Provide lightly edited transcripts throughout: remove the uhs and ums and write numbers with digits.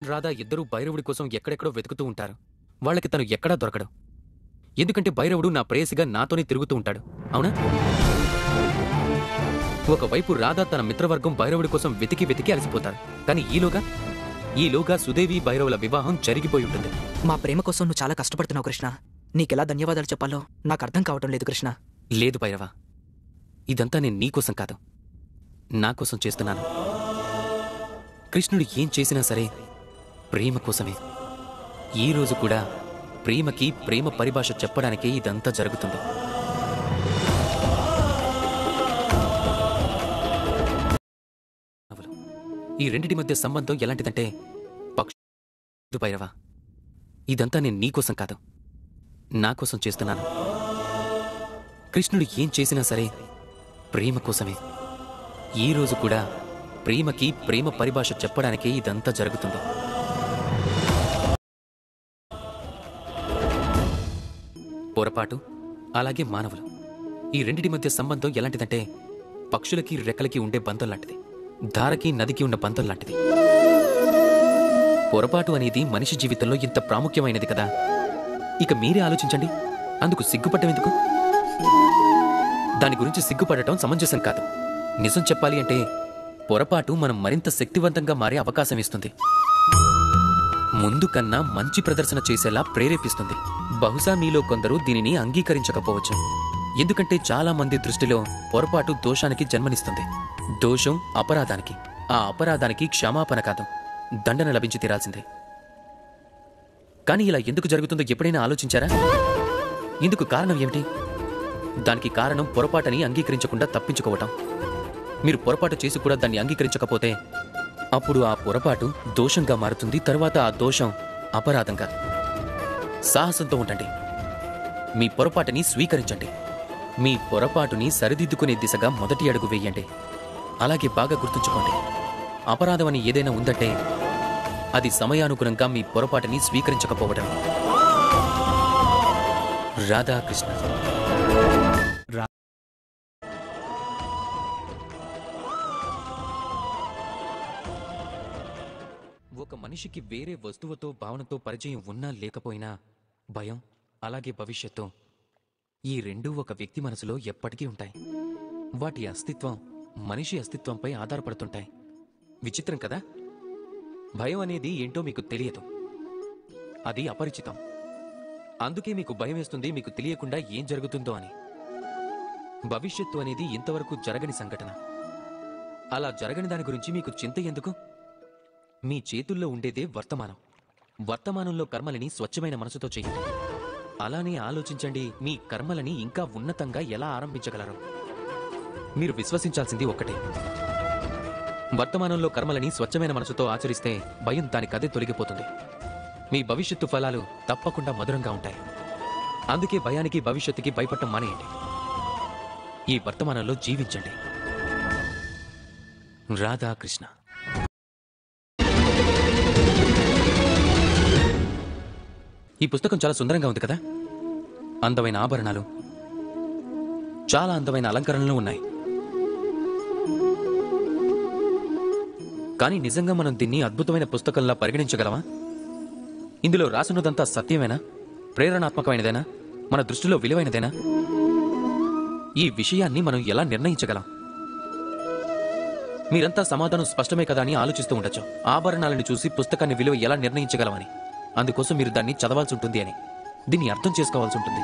రాధా ఇద్దరూ భైరవుడి కోసం ఎక్కడెక్కడో వెతుకుతూ ఉంటారు. వాళ్ళకి తను ఎక్కడా దొరకడు. ఎందుకంటే భైరవుడు నా ప్రేయసిగా నాతోనే తిరుగుతూ ఉంటాడు. అవునా? ఒకవైపు రాధా తన మిత్రవర్గం భైరవుడి కోసం వెతికి వెతికి అలసిపోతారు. కానీ ఈలోగా సుదేవి భైరవుల వివాహం జరిగిపోయి ఉంటుంది. మా ప్రేమ కోసం నువ్వు చాలా కష్టపడుతున్నావు కృష్ణ. నీకెలా ధన్యవాదాలు చెప్పాలో నాకు అర్థం కావటం లేదు కృష్ణ. లేదు భైరవ, ఇదంతా నేను నీకోసం కాదు, నా కోసం చేస్తున్నాను. కృష్ణుడు ఏం చేసినా సరే ప్రేమ కోసమే. ఈరోజు కూడా ప్రేమకి ప్రేమ పరిభాష చెప్పడానికే ఇదంతా జరుగుతుంది. ఈ రెండిటి మధ్య సంబంధం ఎలాంటిదంటే భైరవ, ఇదంతా నేను నీకోసం కాదు, నా కోసం చేస్తున్నాను. కృష్ణుడు ఏం చేసినా సరే ప్రేమ కోసమే. ఈరోజు కూడా ప్రేమకి ప్రేమ పరిభాష చెప్పడానికే ఇదంతా జరుగుతుంది. పొరపాటు అలాగే మానవులు, ఈ రెండిటి మధ్య సంబంధం ఎలాంటిదంటే పక్షులకి రెక్కలకి ఉండే బంధం లాంటిది, ధారకి నదికి ఉన్న బంధం లాంటిది. పొరపాటు అనేది మనిషి జీవితంలో ఇంత ప్రాముఖ్యమైనది కదా. ఇక మీరే ఆలోచించండి, అందుకు సిగ్గుపడటం ఎందుకు? దాని గురించి సిగ్గుపడటం సమంజసం కాదు. నిజం చెప్పాలి అంటే పొరపాటు మనం మరింత శక్తివంతంగా మారే అవకాశం ఇస్తుంది. ముందు కన్నా మంచి ప్రదర్శన చేసేలా ప్రేరేపిస్తుంది. బహుశా మీలో కొందరు దీనిని అంగీకరించకపోవచ్చు. ఎందుకంటే చాలా మంది దృష్టిలో పొరపాటు దోషానికి జన్మనిస్తుంది. దోషం అపరాధానికి, ఆ అపరాధానికి క్షమాపణ కాదు, దండన లభించి తీరాల్సిందే. కానీ ఇలా ఎందుకు జరుగుతుందో ఎప్పుడైనా ఆలోచించారా? ఇందుకు కారణం ఏమిటి? దానికి కారణం పొరపాటుని అంగీకరించకుండా తప్పించుకోవటం. మీరు పొరపాటు చేసి కూడా దాన్ని అంగీకరించకపోతే అప్పుడు ఆ పొరపాటు దోషంగా మారుతుంది. తరువాత ఆ దోషం అపరాధంగా. సాహసంతో ఉండండి, మీ పొరపాటుని స్వీకరించండి, మీ పొరపాటుని సరిదిద్దుకునే దిశగా మొదటి అడుగు వేయండి. అలాగే బాగా గుర్తుంచుకోండి, అపరాధమని ఏదైనా ఉందంటే అది సమయానుగుణంగా మీ పొరపాటుని స్వీకరించకపోవడం. రాధాకృష్ణ. ఒక మనిషికి వేరే వస్తువుతో భావనతో పరిచయం ఉన్నా లేకపోయినా భయం అలాగే భవిష్యత్తు, ఈ రెండూ ఒక వ్యక్తి మనసులో ఎప్పటికీ ఉంటాయి. వాటి అస్తిత్వం మనిషి అస్తిత్వంపై ఆధారపడుతుంటాయి. విచిత్రం కదా? భయం అనేది ఏంటో మీకు తెలియదు, అది అపరిచితం. అందుకే మీకు భయం వేస్తుంది, మీకు తెలియకుండా ఏం జరుగుతుందో అని. భవిష్యత్తు అనేది ఇంతవరకు జరగని సంఘటన. అలా జరగని దాని గురించి మీకు చింత ఎందుకు? మీ చేతుల్లో ఉండేదే వర్తమానం. వర్తమానంలో కర్మలని స్వచ్ఛమైన మనసుతో చేయండి. అలానే ఆలోచించండి, మీ కర్మలని ఇంకా ఉన్నతంగా ఎలా ఆరంభించగలరు. మీరు విశ్వసించాల్సింది ఒక్కటే, వర్తమానంలో కర్మలని స్వచ్ఛమైన మనసుతో ఆచరిస్తే భయం దానికదే తొలగిపోతుంది. మీ భవిష్యత్తు ఫలాలు తప్పకుండా మధురంగా ఉంటాయి. అందుకే భయానికి భవిష్యత్తుకి భయపడటం మానేయండి. ఈ వర్తమానంలో జీవించండి. రాధాకృష్ణ. ఈ పుస్తకం చాలా సుందరంగా ఉంది కదా. అందమైన ఆభరణాలు, చాలా అందమైన అలంకరణలు ఉన్నాయి. కానీ నిజంగా మనం దీన్ని అద్భుతమైన పుస్తకంలా పరిగణించగలమా? ఇందులో రాసున్నదంతా సత్యమేనా? ప్రేరణాత్మకమైనదేనా? మన దృష్టిలో విలువైనదేనా? ఈ విషయాన్ని మనం ఎలా నిర్ణయించగలం? మీరంతా సమాధానం స్పష్టమే కదా అని ఆలోచిస్తూ ఉండొచ్చు. ఆభరణాలను చూసి పుస్తకాన్ని విలువ ఎలా నిర్ణయించగలమని. అందుకోసం మీరు దాన్ని చదవాల్సి ఉంటుంది అని, దీన్ని అర్థం చేసుకోవాల్సి ఉంటుంది,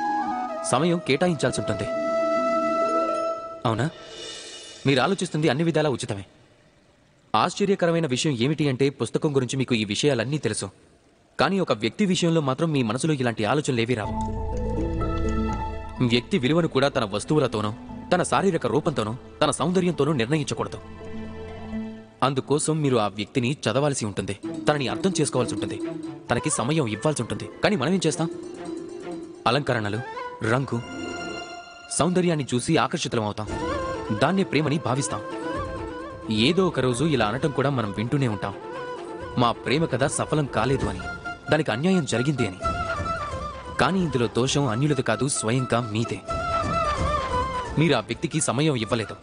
సమయం కేటాయించాల్సి ఉంటుంది. అవునా? మీరు ఆలోచిస్తుంది అన్ని విధాలా ఉచితమే. ఆశ్చర్యకరమైన విషయం ఏమిటి అంటే పుస్తకం గురించి మీకు ఈ విషయాలన్నీ తెలుసు, కానీ ఒక వ్యక్తి విషయంలో మాత్రం మీ మనసులో ఇలాంటి ఆలోచనలేవీ రావు. వ్యక్తి విలువను కూడా తన వస్తువులతోనో, తన శారీరక రూపంతోనో, తన సౌందర్యంతోనో నిర్ణయించకూడదు. అందుకోసం మీరు ఆ వ్యక్తిని చదవాల్సి ఉంటుంది, తనని అర్థం చేసుకోవాల్సి ఉంటుంది, తనకి సమయం ఇవ్వాల్సి ఉంటుంది. కానీ మనం ఏం చేస్తాం? అలంకరణలు, రంగు, సౌందర్యాన్ని చూసి ఆకర్షితులం అవుతాం, దాన్నే ప్రేమని భావిస్తాం. ఏదో ఒక రోజు ఇలా అనటం కూడా మనం వింటూనే ఉంటాం, మా ప్రేమ కథ సఫలం కాలేదు అని, దానికి అన్యాయం జరిగింది అని. కానీ ఇందులో దోషం అన్యులది కాదు, స్వయంగా మీదే. మీరు ఆ వ్యక్తికి సమయం ఇవ్వలేదు,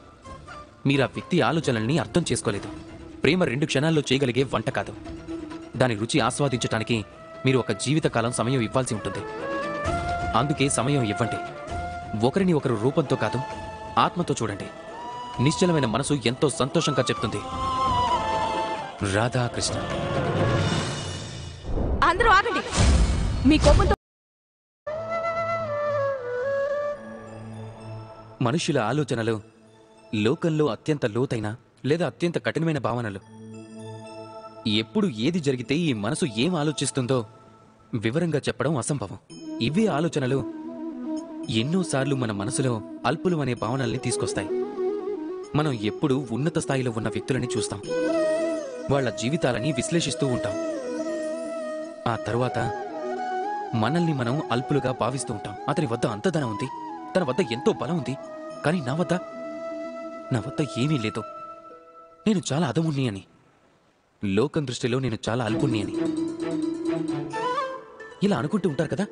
మీరు ఆ వ్యక్తి ఆలోచనల్ని అర్థం చేసుకోలేదు. ప్రేమ 2 క్షణాల్లో చేయగలిగే వంట కాదు. దాని రుచి ఆస్వాదించటానికి మీరు ఒక జీవితకాలం సమయం ఇవ్వాల్సి ఉంటుంది. అందుకే సమయం ఇవ్వండి. ఒకరిని ఒకరు రూపంతో కాదు, ఆత్మతో చూడండి. నిశ్చలమైన మనసు ఎంతో సంతోషంగా చెప్తుంది. రాధాకృష్ణ. అందరూ ఆగండి. మీ కోపంతో మనుషుల ఆలోచనలు లోకంలో అత్యంత లోతైన లేదా అత్యంత కఠినమైన భావనలు. ఎప్పుడు ఏది జరిగితే ఈ మనసు ఏం ఆలోచిస్తుందో వివరంగా చెప్పడం అసంభవం. ఇవే ఆలోచనలు ఎన్నోసార్లు మన మనసులో అల్పులు అనే భావనల్ని తీసుకొస్తాయి. మనం ఎప్పుడూ ఉన్నత స్థాయిలో ఉన్న వ్యక్తులని చూస్తాం, వాళ్ల జీవితాలని విశ్లేషిస్తూ ఉంటాం. ఆ తరువాత మనల్ని మనం అల్పులుగా భావిస్తూ ఉంటాం. అతని వద్ద అంత ధనం ఉంది, తన వద్ద ఎంతో బలం ఉంది, కానీ నా వద్ద ఏమీ లేదు. నేను చాలా అధముణ్ణి అని, లోకం దృష్టిలో నేను చాలా అల్పుణ్ణి అని ఇలా అనుకుంటూ ఉంటారు కదా.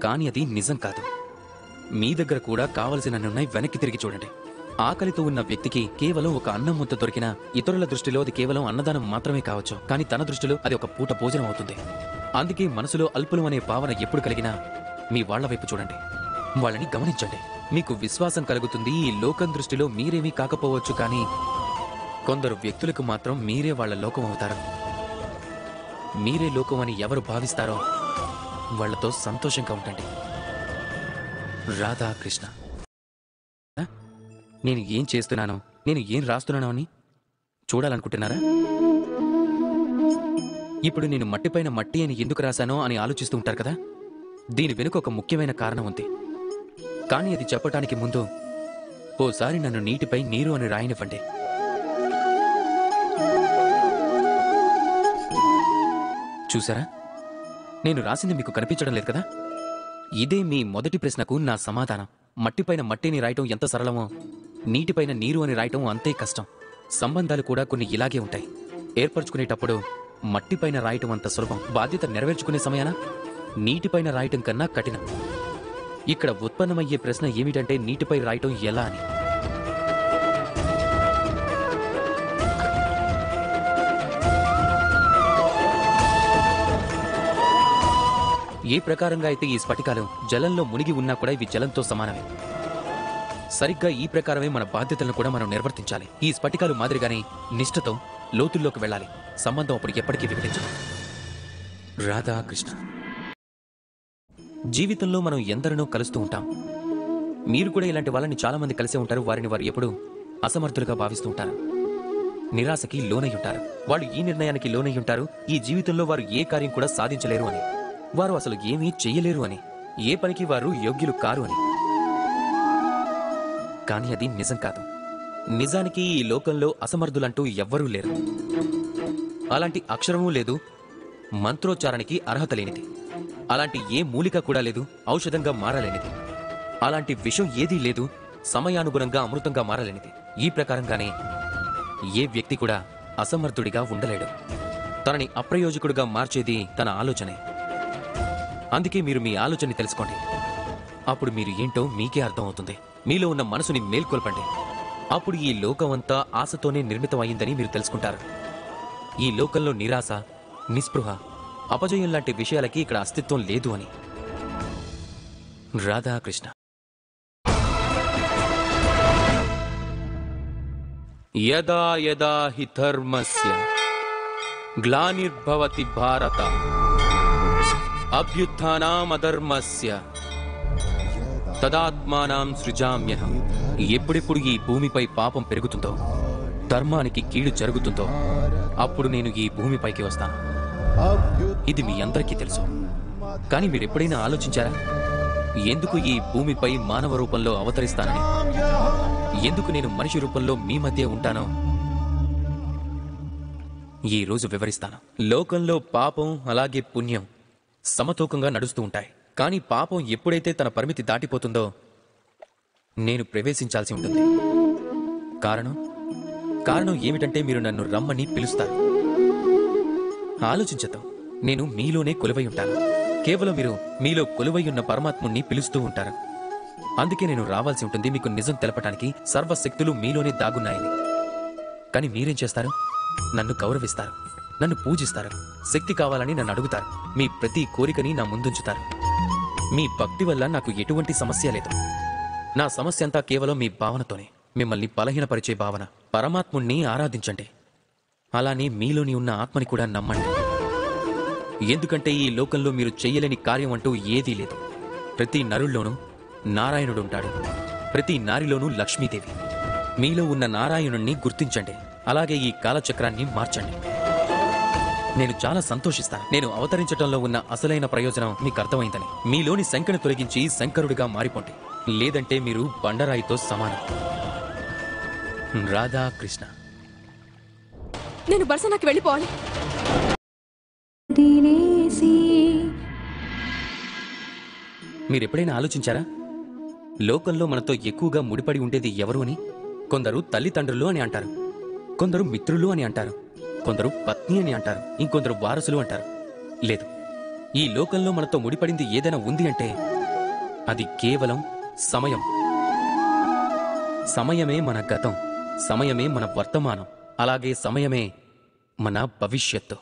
కానీ అది నిజం కాదు. మీ దగ్గర కూడా కావలసినన్నున్నాయి. వెనక్కి తిరిగి చూడండి. ఆకలితో ఉన్న వ్యక్తికి కేవలం ఒక అన్నం ముద్ద దొరికినా ఇతరుల దృష్టిలో అది కేవలం అన్నదానం మాత్రమే కావచ్చు, కానీ తన దృష్టిలో అది ఒక పూట భోజనం అవుతుంది. అందుకే మనసులో అల్పులు అనే భావన ఎప్పుడు కలిగినా మీ వాళ్ల వైపు చూడండి, వాళ్ళని గమనించండి. మీకు విశ్వాసం కలుగుతుంది. ఈ లోకం దృష్టిలో మీరేమీ కాకపోవచ్చు, కానీ కొందరు వ్యక్తులకు మాత్రం మీరే వాళ్ల లోకం అవుతారు. మీరే లోకం అని ఎవరు భావిస్తారో వాళ్లతో సంతోషంగా ఉండండి. రాధాకృష్ణ. నేను ఏం చేస్తున్నానో, నేను ఏం రాస్తున్నానో అని చూడాలనుకుంటున్నారా? ఇప్పుడు నేను మట్టిపైన మట్టి అని ఎందుకు రాశానో అని ఆలోచిస్తూ ఉంటారు కదా. దీని వెనుక ఒక ముఖ్యమైన కారణం ఉంది. కానీ అది చెప్పటానికి ముందు ఓసారి నన్ను నీటిపై నీరు అని రాయనివ్వండి. చూసారా, నేను రాసింది మీకు కనిపించడం లేదు కదా. ఇదే మీ మొదటి ప్రశ్నకు నా సమాధానం. మట్టిపైన మట్టిని రాయటం ఎంత సరళమో నీటిపైన నీరు అని రాయటం అంతే కష్టం. సంబంధాలు కూడా కొన్ని ఇలాగే ఉంటాయి. ఏర్పరచుకునేటప్పుడు మట్టిపైన రాయటం అంత సులభం, బాధ్యత నెరవేర్చుకునే సమయాన నీటిపైన రాయటం కన్నా కఠినం. ఇక్కడ ఉత్పన్నమయ్యే ప్రశ్న ఏమిటంటే నీటిపై రాయటం ఎలా అని. ఏ ప్రకారంగా అయితే ఈ స్ఫటికాలు జలంలో మునిగి ఉన్నా కూడా ఇవి జలంతో సమానమే. సరిగ్గా ఈ ప్రకారమే మన బాధ్యతలను కూడా మనం నిర్వర్తించాలి. ఈ స్ఫటికాలు మాదిరిగానే నిష్ఠతో లోతుల్లోకి వెళ్ళాలి. సంబంధం అప్పుడు ఎప్పటికీ వికటించదు. రాధాకృష్ణ. జీవితంలో మనం ఎందరినో కలుస్తూ ఉంటాం. మీరు కూడా ఇలాంటి వాళ్ళని చాలా మంది కలిసే ఉంటారు. వారిని వారు ఎప్పుడూ అసమర్థులుగా భావిస్తూ ఉంటారు, నిరాశకి లోనై ఉంటారు. వాళ్ళు ఈ నిర్ణయానికి లోనై ఉంటారు, ఈ జీవితంలో వారు ఏ కార్యం కూడా సాధించలేరు అని, వారు అసలు ఏమీ చెయ్యలేరు అని, ఏ పనికి వారు యోగ్యులు కారు అని. కానీ అది నిజం కాదు. నిజానికి ఈ లోకంలో అసమర్థులంటూ ఎవ్వరూ లేరు. అలాంటి అక్షరమూ లేదు, మంత్రోచ్చారణకి అర్హత లేనిది. అలాంటి ఏ మూలిక కూడా లేదు, ఔషధంగా మారలేనిది. అలాంటి విషం ఏదీ లేదు, సమయానుగుణంగా అమృతంగా మారలేనిది. ఈ ప్రకారంగానే ఏ వ్యక్తి కూడా అసమర్థుడిగా ఉండలేడు. తనని అప్రయోజకుడిగా మార్చేది తన ఆలోచనే. అందుకే మీరు మీ ఆలోచనని తెలుసుకోండి. అప్పుడు మీరు ఏంటో మీకే అర్థం అవుతుంది. మీలో ఉన్న మనసుని మేల్కొల్పండి. అప్పుడు ఈ లోకమంతా ఆశతోనే నిర్మితమైందని మీరు తెలుసుకుంటారు. ఈ లోకంలో నిరాశ, నిస్పృహ, అపజయం లాంటి విషయాలకి ఇక్కడ అస్తిత్వం లేదు అని. రాధాకృష్ణ. యదా యదా హి ధర్మస్య గ్లానిర్భవతి భారత అభ్యుత్థానామధర్మస్య తదాత్మానాం సృజామ్యహం. ఎప్పుడెప్పుడు ఈ భూమిపై పాపం పెరుగుతుందో, ధర్మానికి కీడు జరుగుతుందో, అప్పుడు నేను ఈ భూమిపైకి వస్తాను. ఇది మీ అందరికీ తెలుసు. కానీ మీరెప్పుడైనా ఆలోచించారా, ఎందుకు ఈ భూమిపై మానవ రూపంలో అవతరిస్తానని? ఎందుకు నేను మనిషి రూపంలో మీ మధ్య ఉంటానో ఈ రోజు వివరిస్తాను. లోకంలో పాపం అలాగే పుణ్యం సమతూకంగా నడుస్తూ ఉంటాయి. కానీ పాపం ఎప్పుడైతే తన పరిమితి దాటిపోతుందో నేను ప్రవేశించాల్సి ఉంటుంది. కారణం ఏమిటంటే మీరు నన్ను రమ్మని పిలుస్తారు. ఆలోచించద్దు, నేను మీలోనే కొలువై ఉంటాను. కేవలం మీరు మీలో కొలువై ఉన్న పరమాత్ముణ్ణి పిలుస్తూ ఉంటారు. అందుకే నేను రావాల్సి ఉంటుంది, మీకు నిజం తెలపటానికి. సర్వశక్తులు మీలోనే దాగున్నాయని. కానీ మీరేం చేస్తారు? నన్ను గౌరవిస్తారు, నన్ను పూజిస్తారు, శక్తి కావాలని నన్ను అడుగుతారు, మీ ప్రతి కోరికని నా ముందుంచుతారు. మీ భక్తి వల్ల నాకు ఎటువంటి సమస్య లేదు. నా సమస్య అంతా కేవలం మీ భావనతోనే, మిమ్మల్ని బలహీనపరిచే భావన. పరమాత్ముణ్ణి ఆరాధించండి, అలానే మీలోని ఉన్న ఆత్మని కూడా నమ్మండి. ఎందుకంటే ఈ లోకంలో మీరు చెయ్యలేని కార్యం అంటూ ఏదీ లేదు. ప్రతి నరుల్లోనూ నారాయణుడుంటాడు, ప్రతి నారిలోనూ లక్ష్మీదేవి. మీలో ఉన్న నారాయణుణ్ణి గుర్తించండి, అలాగే ఈ కాలచక్రాన్ని మార్చండి. నేను చాలా సంతోషిస్తాను. నేను అవతరించటంలో ఉన్న అసలైన ప్రయోజనం మీకు అర్థమైందని. మీలోని శంకను తొలగించి శంకరుడిగా మారిపోండి, లేదంటే మీరు బండరాయితో సమానం. రాధాకృష్ణ. నేను బర్సనాకి వెళ్ళిపోవాలి. మీరెప్పుడైనా ఆలోచించారా లోకంలో మనతో ఎక్కువగా ముడిపడి ఉండేది ఎవరు అని? కొందరు తల్లిదండ్రులు అని అంటారు, కొందరు మిత్రులు అని అంటారు, కొందరు పత్ని అని అంటారు, ఇంకొందరు వారసులు అంటారు. లేదు, ఈ లోకంలో మనతో ముడిపడింది ఏదైనా ఉంది అంటే అది కేవలం సమయం. సమయమే మన గతం, సమయమే మన వర్తమానం, అలాగే సమయమే మన భవిష్యత్తు.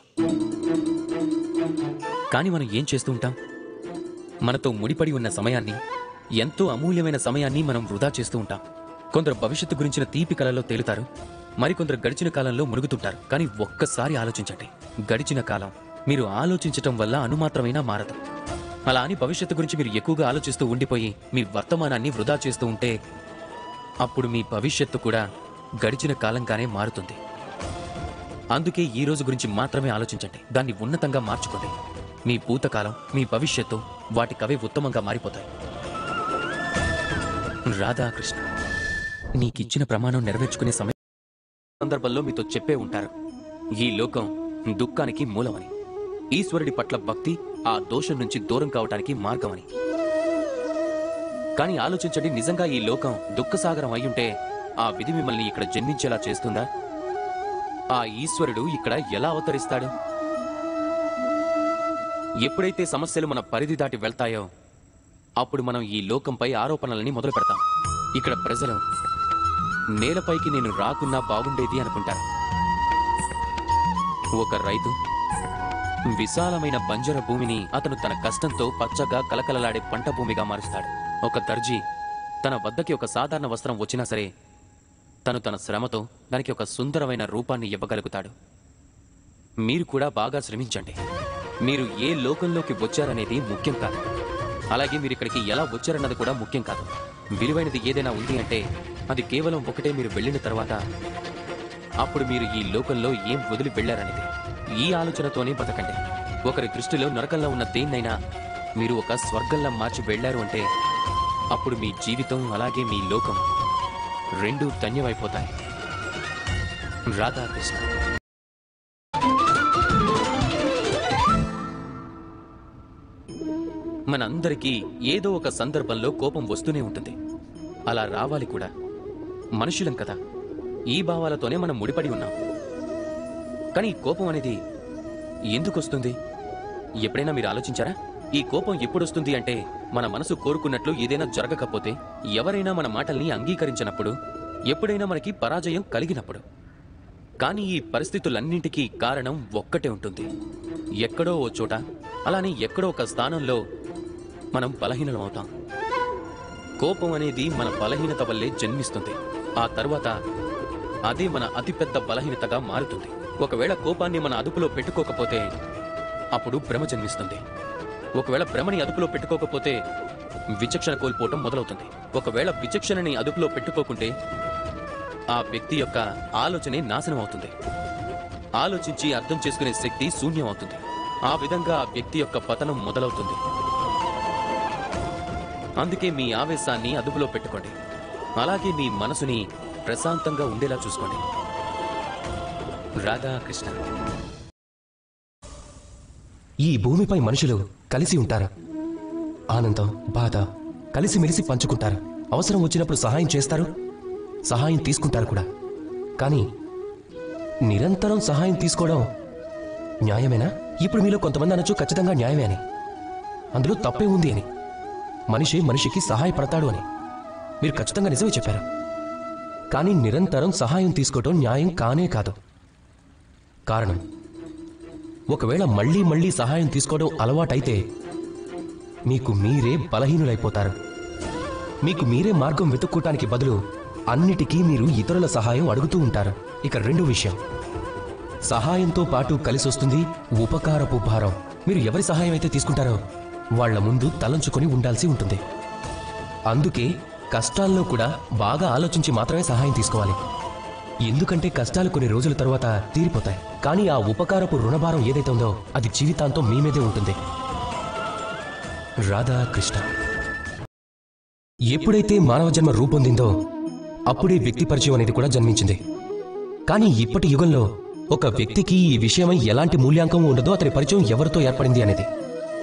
కానీ మనం ఏం చేస్తూ ఉంటాం? మనతో ముడిపడి ఉన్న సమయాన్ని, ఎంతో అమూల్యమైన సమయాన్ని మనం వృధా చేస్తూ ఉంటాం. కొందరు భవిష్యత్తు గురించిన తీపి కలలో తేలుతారు, మరికొందరు గడిచిన కాలంలో మునుగుతుంటారు. కానీ ఒక్కసారి ఆలోచించండి, గడిచిన కాలం మీరు ఆలోచించటం వల్ల అనుమాత్రమైనా మారదు. అలా అని భవిష్యత్తు గురించి మీరు ఎక్కువగా ఆలోచిస్తూ ఉండిపోయి మీ వర్తమానాన్ని వృధా చేస్తూ ఉంటే అప్పుడు మీ భవిష్యత్తు కూడా గడిచిన కాలంగానే మారుతుంది. అందుకే ఈ రోజు గురించి మాత్రమే ఆలోచించండి, దాన్ని ఉన్నతంగా మార్చుకోండి. మీ భూతకాలం, మీ భవిష్యత్తు వాటికవే ఉత్తమంగా మారిపోతాయి. రాధాకృష్ణ. నీకిచ్చిన ప్రమాణం నెరవేర్చుకునే సమయం సందర్భంలో మీతో చెప్పే ఉంటారు, ఈ లోకం దుఃఖానికి మూలమని, ఈశ్వరుడి పట్ల భక్తి ఆ దోషం నుంచి దూరం కావటానికి మార్గమని. కానీ ఆలోచించండి, నిజంగా ఈ లోకం దుఃఖసాగరం అయ్యుంటే ఆ విధి మిమ్మల్ని ఇక్కడ జన్మించేలా చేస్తుందా? ఆ ఈశ్వరుడు ఇక్కడ ఎలా అవతరిస్తాడు? ఎప్పుడైతే సమస్యలు మన పరిధి దాటి వెళ్తాయో అప్పుడు మనం ఈ లోకంపై ఆరోపణలని మొదలు పెడతాం. ఇక్కడ ప్రజలు నేలపైకి నేను రాకున్నా బాగుండేది అనుకుంటారు. ఒక రైతు విశాలమైన బంజర భూమిని అతను తన కష్టంతో పచ్చగా కలకలలాడే పంట భూమిగా మారుస్తాడు. ఒక దర్జీ తన వద్దకి ఒక సాధారణ వస్త్రం వచ్చినా సరే తను తన శ్రమతో దానికి ఒక సుందరమైన రూపాన్ని ఇవ్వగలుగుతాడు. మీరు కూడా బాగా శ్రమించండి. మీరు ఏ లోకంలోకి వచ్చారనేది ముఖ్యం కాదు, అలాగే మీరు ఇక్కడికి ఎలా వచ్చారన్నది కూడా ముఖ్యం కాదు. విలువైనది ఏదైనా ఉంది అంటే అది కేవలం ఒకటే, మీరు వెళ్ళిన తర్వాత అప్పుడు మీరు ఈ లోకంలో ఏం వదిలి వెళ్లారనేది. ఈ ఆలోచనతోనే బతకండి. ఒకరి దృష్టిలో నరకంలో ఉన్న దేన్నైనా మీరు ఒక స్వర్గంలా మార్చి వెళ్లారు అంటే అప్పుడు మీ జీవితం అలాగే మీ లోకం రెండూ ధన్యమైపోతాయి. రాధాకృష్ణ. మనందరికీ ఏదో ఒక సందర్భంలో కోపం వస్తూనే ఉంటుంది, అలా రావాలి కూడా. మనుషులం కదా, ఈ భావాలతోనే మనం ముడిపడి ఉన్నాం. కానీ ఈ కోపం అనేది ఎందుకు వస్తుంది? ఎప్పుడైనా మీరు ఆలోచించారా? ఈ కోపం ఎప్పుడొస్తుంది అంటే మన మనసు కోరుకున్నట్లు ఏదైనా జరగకపోతే, ఎవరైనా మన మాటల్ని అంగీకరించినప్పుడు, ఎప్పుడైనా మనకి పరాజయం కలిగినప్పుడు. కానీ ఈ పరిస్థితులన్నింటికీ కారణం ఒక్కటే ఉంటుంది. ఎక్కడో ఓ చోట, అలానే ఎక్కడో ఒక స్థానంలో మనం బలహీనం అవుతాం. కోపం అనేది మన బలహీనత వల్లే జన్మిస్తుంది. ఆ తర్వాత అదే మన అతిపెద్ద బలహీనతగా మారుతుంది. ఒకవేళ కోపాన్ని మన అదుపులో పెట్టుకోకపోతే అప్పుడు భ్రమ జన్మిస్తుంది. ఒకవేళ భ్రమని అదుపులో పెట్టుకోకపోతే విచక్షణ కోల్పోవటం మొదలవుతుంది. ఒకవేళ విచక్షణని అదుపులో పెట్టుకోకుంటే ఆ వ్యక్తి యొక్క ఆలోచనే నాశనం అవుతుంది. ఆలోచించి అర్థం చేసుకునే శక్తి శూన్యం అవుతుంది. ఆ విధంగా ఆ వ్యక్తి యొక్క పతనం మొదలవుతుంది. అందుకే మీ ఆవేశాన్ని అదుపులో పెట్టుకోండి, అలాగే మీ మనసుని ప్రశాంతంగా ఉండేలా చూసుకోండి. రాధాకృష్ణ. ఈ భూమిపై మనుషులు కలిసి ఉంటారు. ఆనందం, బాధ కలిసిమెలిసి పంచుకుంటారు. అవసరం వచ్చినప్పుడు సహాయం చేస్తారు, సహాయం తీసుకుంటారు కూడా. కానీ నిరంతరం సహాయం తీసుకోవడం న్యాయమేనా? ఇప్పుడు మీలో కొంతమంది అనొచ్చు ఖచ్చితంగా న్యాయమే అని, అందులో తప్పే ఉంది అని, మనిషి మనిషికి సహాయపడతాడు అని. మీరు ఖచ్చితంగా నిజమే చెప్పారు. కానీ నిరంతరం సహాయం తీసుకోవడం న్యాయం కానే కాదు. కారణం ఒకవేళ మళ్ళీ మళ్ళీ సహాయం తీసుకోవడం అలవాటైతే మీకు మీరే బలహీనులైపోతారు. మీకు మీరే మార్గం వెతుక్కోటానికి బదులు అన్నిటికీ మీరు ఇతరుల సహాయం అడుగుతూ ఉంటారు. ఇక రెండో విషయం, సహాయంతో పాటు కలిసొస్తుంది ఉపకారపు భారం. మీరు ఎవరి సహాయం అయితే తీసుకుంటారో వాళ్ల ముందు తలంచుకొని ఉండాల్సి ఉంటుంది. అందుకే కష్టాల్లో కూడా బాగా ఆలోచించి మాత్రమే సహాయం తీసుకోవాలి. ఎందుకంటే కష్టాలు కొన్ని రోజుల తర్వాత తీరిపోతాయి, కానీ ఆ ఉపకారపు రుణభారం ఏదైతే ఉందో అది జీవితాంతం మీ మీదే ఉంటుంది. రాధాకృష్ణ. ఎప్పుడైతే మానవ జన్మ రూపొందిందో అప్పుడే వ్యక్తి పరిచయం అనేది కూడా జన్మించింది. కానీ ఇప్పటి యుగంలో ఒక వ్యక్తికి ఈ విషయమై ఎలాంటి మూల్యాంకం ఉండదో అతని పరిచయం ఎవరితో ఏర్పడింది అనేది,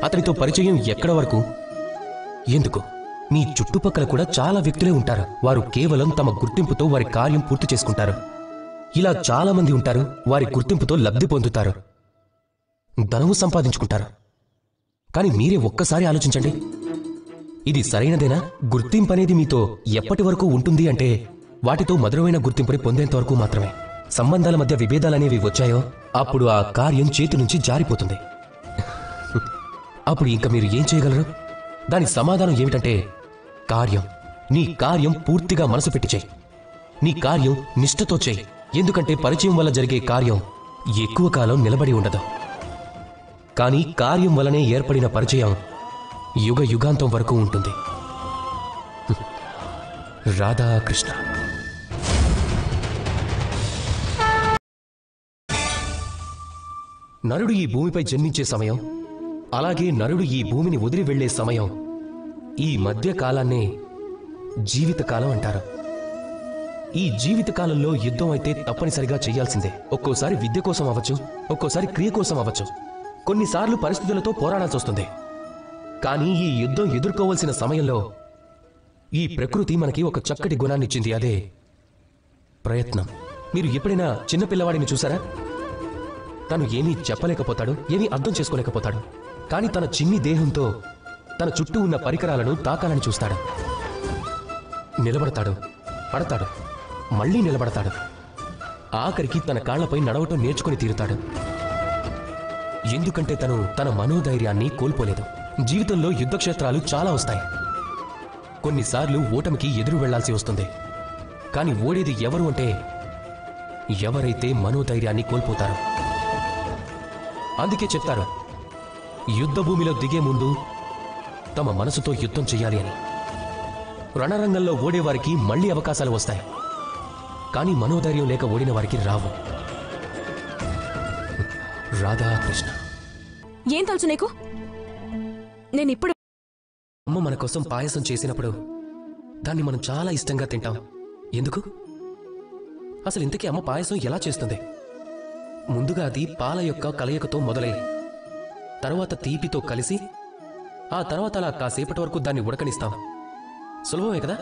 అతనితో పరిచయం ఎక్కడ వరకు, ఎందుకు. మీ చుట్టుపక్కల కూడా చాలా వ్యక్తులే ఉంటారు. వారు కేవలం తమ గుర్తింపుతో వారి కార్యం పూర్తి చేసుకుంటారు. ఇలా చాలా మంది ఉంటారు. వారి గుర్తింపుతో లబ్ధి పొందుతారు, ధనము సంపాదించుకుంటారు. కానీ మీరే ఒక్కసారి ఆలోచించండి, ఇది సరైనదేనా? గుర్తింపు అనేది మీతో ఎప్పటి వరకు ఉంటుంది అంటే వాటితో మధురమైన గుర్తింపుని పొందేంత వరకు మాత్రమే. సంబంధాల మధ్య విభేదాలనేవి వచ్చాయో అప్పుడు ఆ కార్యం చేతి నుంచి జారిపోతుంది. అప్పుడు ఇంకా మీరు ఏం చేయగలరు? దాని సమాధానం ఏమిటంటే కార్యం. నీ కార్యం పూర్తిగా మనసు పెట్టి చేయి. నీ కార్యం నిష్ఠతో చేయి. ఎందుకంటే పరిచయం వల్ల జరిగే కార్యం ఎక్కువ కాలం నిలబడి ఉండదు. కానీ కార్యం వల్లనే ఏర్పడిన పరిచయం యుగ యుగాంతం వరకు ఉంటుంది. రాధాకృష్ణ. నరుడు ఈ భూమిపై జన్మించే సమయం, అలాగే నరుడు ఈ భూమిని వదిలి వెళ్లే సమయం, ఈ మధ్య కాలాన్నే జీవితకాలం అంటారు. ఈ జీవితకాలంలో యుద్ధం అయితే తప్పనిసరిగా చేయాల్సిందే. ఒక్కోసారి విద్య కోసం అవ్వచ్చు, ఒక్కోసారి క్రియ కోసం అవ్వచ్చు, కొన్నిసార్లు పరిస్థితులతో పోరాడాల్సి వస్తుంది. కానీ ఈ యుద్ధం ఎదుర్కోవలసిన సమయంలో ఈ ప్రకృతి మనకి ఒక చక్కటి గుణాన్నిచ్చింది, అదే ప్రయత్నం. మీరు ఎప్పుడైనా చిన్నపిల్లవాడిని చూసారా? తను ఏమీ చెప్పలేకపోతాడు, ఏమీ అర్థం చేసుకోలేకపోతాడు. కానీ తన చిన్ని దేహంతో తన చుట్టూ ఉన్న పరికరాలను తాకాలని చూస్తాడు. నిలబడతాడు, పడతాడు, మళ్ళీ నిలబడతాడు. ఆఖరికి తన కాళ్లపై నడవటం నేర్చుకుని తీరుతాడు. ఎందుకంటే తను తన మనోధైర్యాన్ని కోల్పోలేదు. జీవితంలో యుద్ధక్షేత్రాలు చాలా వస్తాయి. కొన్నిసార్లు ఓటమికి ఎదురు వెళ్లాల్సి వస్తుంది. కానీ ఓడేది ఎవరు అంటే ఎవరైతే మనోధైర్యాన్ని కోల్పోతారో. అందుకే చెప్తారు, యుద్ధభూమిలో దిగే ముందు తమ మనసుతో యుద్ధం చెయ్యాలి అని. రణరంగంలో ఓడేవారికి మళ్లీ అవకాశాలు వస్తాయి, కానీ మనోధైర్యం లేక ఓడిన వారికి రావు. రాధాకృష్ణ. ఏం తెలుసు నీకు? నేనిప్పుడు అమ్మ మన కోసం పాయసం చేసినప్పుడు దాన్ని మనం చాలా ఇష్టంగా తింటాం. ఎందుకు? అసలు ఇంతకీ అమ్మ పాయసం ఎలా చేస్తుంది? ముందుగా అది పాల యొక్క కలయికతో మొదలై తరువాత తీపితో కలిసి ఆ తర్వాత అలా కాసేపటి వరకు దాన్ని ఉడకనిస్తాం. సులభమే కదా?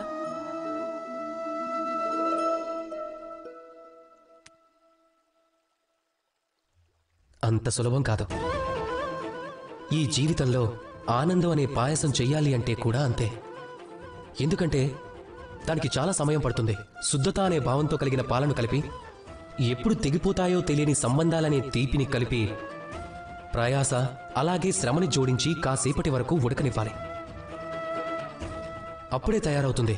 అంత సులభం కాదు. ఈ జీవితంలో ఆనందం అనే పాయసం చెయ్యాలి అంటే కూడా అంతే. ఎందుకంటే దానికి చాలా సమయం పడుతుంది. శుద్ధత అనే భావంతో కలిగిన పాలను కలిపి, ఎప్పుడు తెగిపోతాయో తెలియని సంబంధాలనే తీపిని కలిపి, ప్రయాస అలాగే శ్రమని జోడించి కాసేపటి వరకు ఉడకనివ్వాలి. అప్పుడే తయారవుతుంది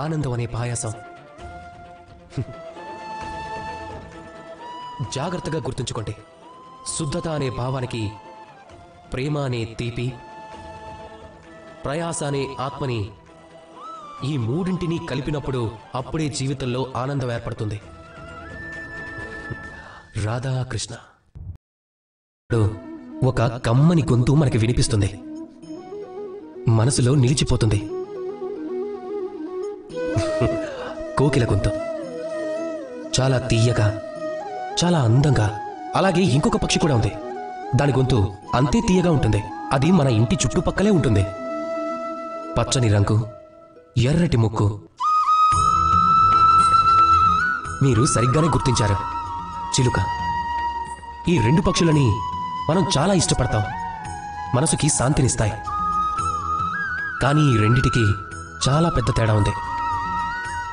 ఆనందం అనే పాయసం. జాగ్రత్తగా గుర్తుంచుకోండి, శుద్ధత అనే భావానికి ప్రేమ అనే తీపి, ప్రయాస అనే ఆత్మని, ఈ మూడింటిని కలిపినప్పుడు అప్పుడే జీవితంలో ఆనందం ఏర్పడుతుంది. రాధాకృష్ణ. ఒక కమ్మని గొంతు మనకి వినిపిస్తుంది, మనసులో నిలిచిపోతుంది. కోకిల గొంతు చాలా తీయగా, చాలా అందంగా. అలాగే ఇంకొక పక్షి కూడా ఉంది, దాని గొంతు అంతే తీయగా ఉంటుంది. అది మన ఇంటి చుట్టుపక్కలే ఉంటుంది. పచ్చని రంగు, ఎర్రటి ముక్కు. మీరు సరిగ్గానే గుర్తించారు, చిలుక. ఈ రెండు పక్షులని మనం చాలా ఇష్టపడతాం, మనసుకి శాంతినిస్తాయి. కానీ ఈ రెండిటికి చాలా పెద్ద తేడా ఉంది.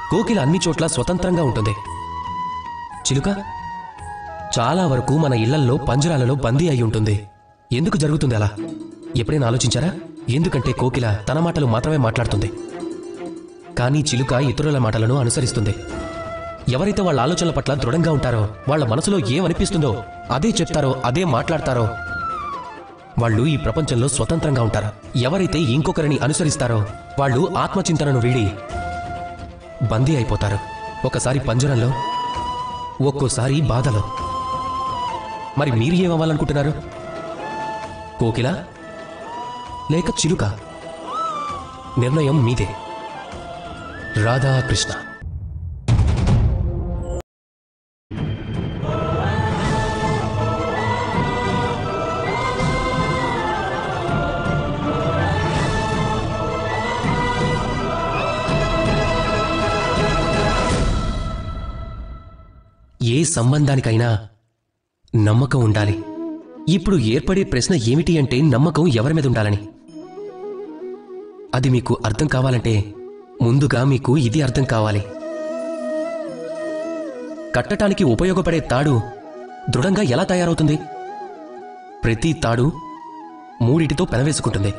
కోకిల అన్ని చోట్ల స్వతంత్రంగా ఉంటుంది. చిలుక చాలా వరకు మన ఇళ్లల్లో పంజరాలలో బందీ అయి ఉంటుంది. ఎందుకు జరుగుతుంది అలా? ఎప్పుడైనా ఆలోచించారా? ఎందుకంటే కోకిల తన మాటలు మాత్రమే మాట్లాడుతుంది, కానీ చిలుక ఇతరుల మాటలను అనుసరిస్తుంది. ఎవరైతే వాళ్ళ ఆలోచనల పట్ల దృఢంగా ఉంటారో, వాళ్ళ మనసులో ఏమనిపిస్తుందో అదే చెప్తారో, అదే మాట్లాడతారో, వాళ్ళు ఈ ప్రపంచంలో స్వతంత్రంగా ఉంటారు. ఎవరైతే ఇంకొకరిని అనుసరిస్తారో వాళ్ళు ఆత్మచింతనను వీడి బందీ అయిపోతారు. ఒకసారి పంజరంలో, ఒక్కోసారి బాధలో. మరి మీరు ఏమవ్వాలనుకుంటున్నారు? కోకిల లేక చిలుక? నిర్ణయం మీదే. రాధాకృష్ణ. ఏ సంబంధానికైనా నమ్మకం ఉండాలి. ఇప్పుడు ఏర్పడే ప్రశ్న ఏమిటి అంటే, నమ్మకం ఎవరి మీద ఉండాలని. అది మీకు అర్థం కావాలంటే ముందుగా మీకు ఇది అర్థం కావాలి. కట్టటానికి ఉపయోగపడే తాడు దృఢంగా ఎలా తయారవుతుంది? ప్రతి తాడు మూడిటితో పెనవేసుకుంటుంది.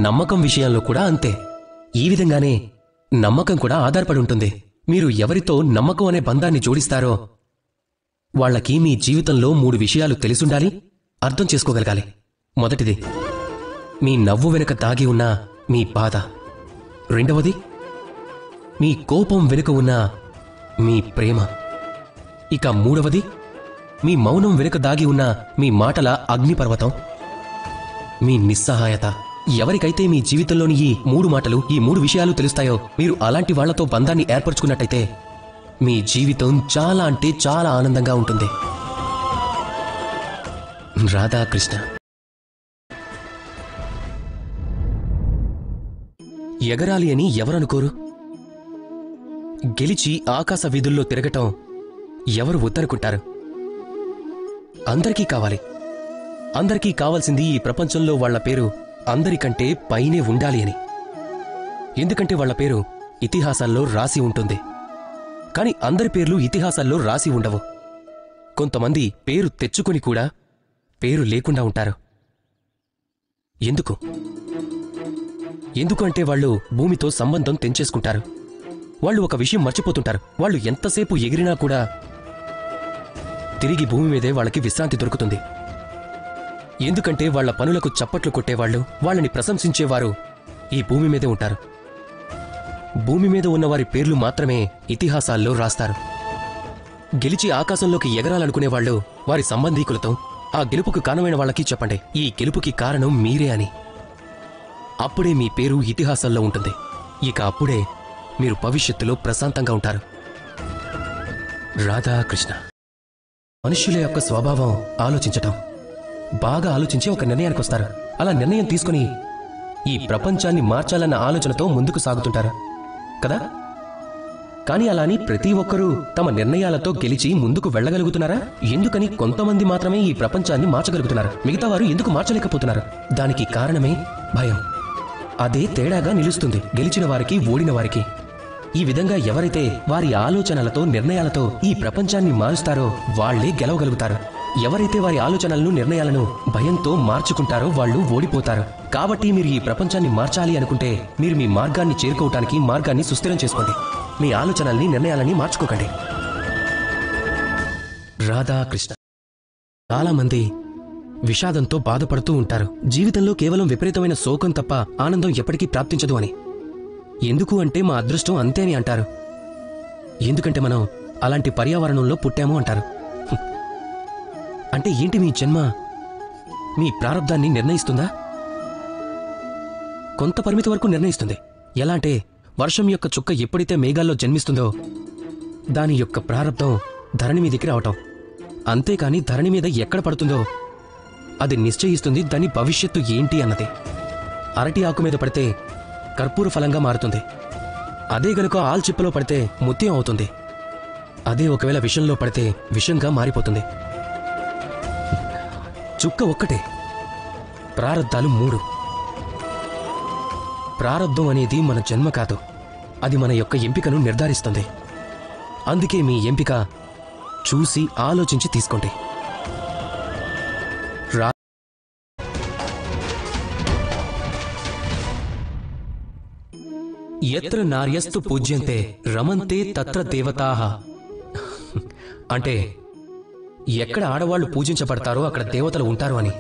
నమ్మకం విషయంలో కూడా అంతే. ఈ విధంగానే నమ్మకం కూడా ఆధారపడి ఉంటుంది. మీరు ఎవరితో నమ్మకం అనే బంధాన్ని జోడిస్తారో వాళ్ళకి మీ జీవితంలో 3 విషయాలు తెలిసుండాలి, అర్థం చేసుకోగలగాలి. మొదటిది, మీ నవ్వు వెనుక దాగి ఉన్న మీ బాధ. రెండవది, మీ కోపం వెనుక ఉన్న మీ ప్రేమ. ఇక మూడవది, మీ మౌనం వెనుక దాగి ఉన్న మీ మాటల అగ్నిపర్వతం, మీ నిస్సహాయత. ఎవరికైతే మీ జీవితంలోని ఈ 3 మాటలు, ఈ 3 విషయాలు తెలుస్తాయో, మీరు అలాంటి వాళ్లతో బంధాన్ని ఏర్పరచుకున్నట్టయితే మీ జీవితం చాలా అంటే చాలా ఆనందంగా ఉంటుంది. రాధాకృష్ణ. ఎగరాలి అని ఎవరనుకోరు? గెలిచి ఆకాశ వీధుల్లో తిరగటం ఎవరు వద్దనుకుంటారు? అందరికీ కావాలి. అందరికీ కావాల్సింది ఈ ప్రపంచంలో వాళ్ల పేరు అందరికంటే పైనే ఉండాలి అని. ఎందుకంటే వాళ్ల పేరు ఇతిహాసాల్లో రాసి ఉంటుంది. కాని అందరి పేర్లు ఇతిహాసాల్లో రాసి ఉండవు. కొంతమంది పేరు తెచ్చుకొని కూడా పేరు లేకుండా ఉంటారు. ఎందుకు? ఎందుకంటే వాళ్ళు భూమితో సంబంధం తెంచేసుకుంటారు. వాళ్ళు ఒక విషయం మర్చిపోతుంటారు. వాళ్ళు ఎంతసేపు ఎగిరినా కూడా తిరిగి భూమి మీదే వాళ్ళకి విశ్రాంతి దొరుకుతుంది. ఎందుకంటే వాళ్ల పనులకు చప్పట్లు కొట్టేవాళ్లు, వాళ్ళని ప్రశంసించేవారు ఈ భూమి మీదే ఉంటారు. భూమి మీద ఉన్నవారి పేర్లు మాత్రమే ఇతిహాసాల్లో రాస్తారు. గెలిచి ఆకాశంలోకి ఎగరాలనుకునేవాళ్లు వారి సంబంధీకులతో ఆ గెలుపుకు కారణమైన వాళ్ళకి చెప్పండి, ఈ గెలుపుకి కారణం మీరే అని. అప్పుడే మీ పేరు ఇతిహాసాల్లో ఉంటుంది. ఇక అప్పుడే మీరు భవిష్యత్తులో ప్రశాంతంగా ఉంటారు. రాధాకృష్ణ. మనుష్యుల యొక్క స్వభావం ఆలోచించటం. బాగా ఆలోచించి ఒక నిర్ణయానికి వస్తారు. అలా నిర్ణయం తీసుకుని ఈ ప్రపంచాన్ని మార్చాలన్న ఆలోచనతో ముందుకు సాగుతుంటారు కదా? కానీ అలాని ప్రతి ఒక్కరూ తమ నిర్ణయాలతో గెలిచి ముందుకు వెళ్ళగలుగుతున్నారా? ఎందుకని కొంతమంది మాత్రమే ఈ ప్రపంచాన్ని మార్చగలుగుతున్నారు, మిగతా వారు ఎందుకు మార్చలేకపోతున్నారు? దానికి కారణమే భయం. అదే తేడాగా నిలుస్తుంది గెలిచిన వారికి, ఓడిన వారికి. ఈ విధంగా ఎవరైతే వారి ఆలోచనలతో, నిర్ణయాలతో ఈ ప్రపంచాన్ని మారుస్తారో వాళ్లే గెలవగలుగుతారు. ఎవరైతే వారి ఆలోచనలను, నిర్ణయాలను భయంతో మార్చుకుంటారో వాళ్ళు ఓడిపోతారు. కాబట్టి మీరు ఈ ప్రపంచాన్ని మార్చాలి అనుకుంటే మీరు మీ మార్గాన్ని చేరుకోవటానికి మార్గాన్ని సుస్థిరం చేసుకోండి. మీ ఆలోచనల్ని, నిర్ణయాలని మార్చుకోకండి. రాధాకృష్ణ. చాలామంది విషాదంతో బాధపడుతూ ఉంటారు. జీవితంలో కేవలం విపరీతమైన శోకం తప్ప ఆనందం ఎప్పటికీ ప్రాప్తించదు అని. ఎందుకు అంటే మా అదృష్టం అంతే అని అంటారు. ఎందుకంటే మనం అలాంటి పర్యావరణంలో పుట్టాము అంటారు. అంటే ఏంటి? మీ జన్మ మీ ప్రారబ్ధాన్ని నిర్ణయిస్తుందా? కొంత పరిమితి వరకు నిర్ణయిస్తుంది. ఎలా అంటే, వర్షం యొక్క చుక్క ఎప్పుడైతే మేఘాల్లో జన్మిస్తుందో దాని యొక్క ప్రారబ్ధం ధరణి మీదికి రావటం. అంతేకాని ధరణి మీద ఎక్కడ పడుతుందో అది నిశ్చయిస్తుంది దాని భవిష్యత్తు ఏంటి అన్నది. అరటి ఆకు మీద పడితే కర్పూర ఫలంగా మారుతుంది. అదే గనుక ఆల్చిప్పలో పడితే ముత్యం అవుతుంది. అదే ఒకవేళ విషంలో పడితే విషంగా మారిపోతుంది. చుక్క ఒక్కటే, ప్రారబ్ధాలు 3. ప్రారబ్ధం అనేది మన జన్మ కాదు, అది మన యొక్క ఎంపికను నిర్ధారిస్తుంది. అందుకే మీ ఎంపిక చూసి ఆలోచించి తీసుకోండి. ఎత్ర నార్యస్తు పూజ్యంతే రమంతే తత్ర దేవతాః. అంటే ఎక్కడ ఆడవాళ్లు పూజించబడతారో అక్కడ దేవతలు ఉంటారు అని.